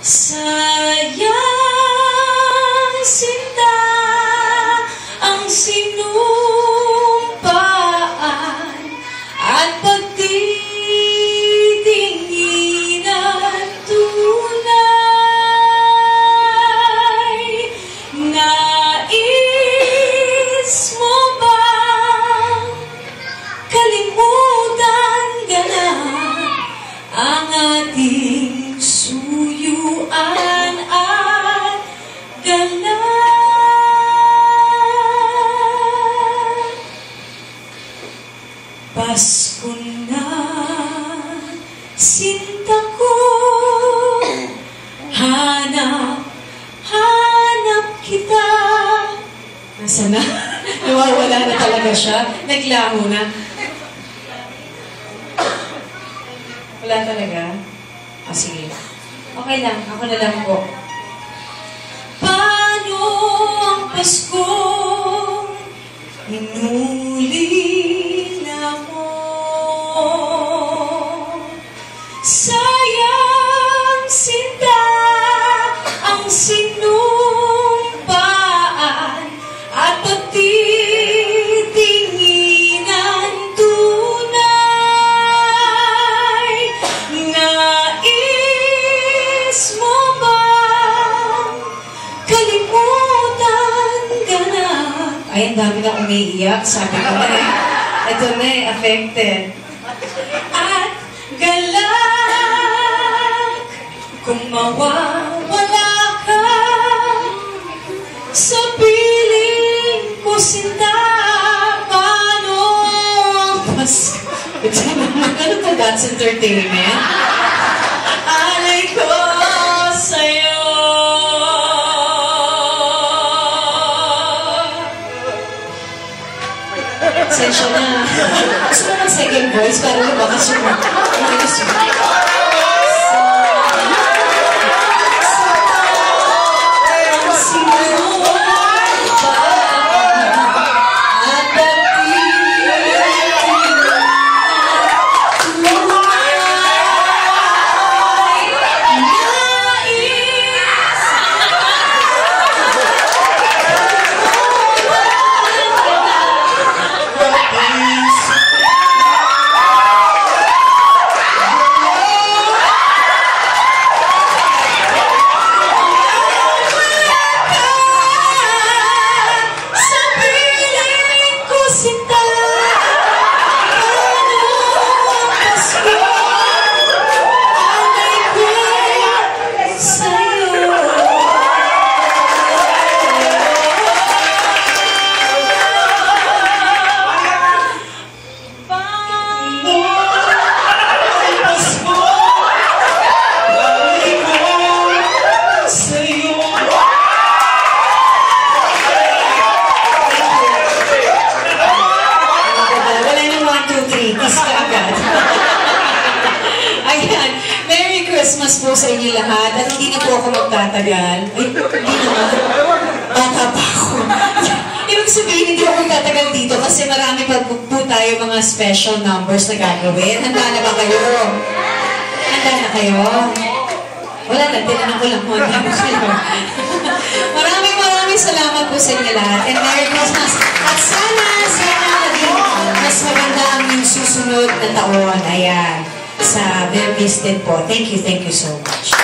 Sayang sinta ang sinumpaan at pagtitingin at tunay. Nais mo bang kalimutan ka na ang ating suyuan at galang? Pasko na, sinta ko, hanap kita. Nasaan na? Nawawala na talaga siya. Naglaho na. Wala talaga? Sige. Okay lang. Ako na lang po. Paano ang Pasko hinulila mo? Sayang sinta ang sinumpaan at pagtitingin ang tunay. Nais mo bang kalimutan ka na? Ay, ang dami na umiiyak. Sabi ko na eh. Ito na eh, affected. At galak kung mawawala ka sa piling ko, sinta. Paano ang Pasko? Ano po, that's entertainment? Alay ko sa'yo. Sensya na. Gusto mo ng second voice para lumakas yung Christmas po sa inyo lahat. At hindi na po ako magtatagal. Ay, hindi naman. Bata pa ako. Ibig sabihin, hindi ako magtatagal dito kasi marami pa po tayo mga special numbers na gagawin. Handa na ba kayo? Handa na kayo? Wala na, tinanong ko lang kung handa na kayo. Maraming salamat po sa inyo lahat. And Merry Christmas. At sana naging mas maganda ang yung susunod na taon. Ayan. Sa Vermis din po. Thank you so much.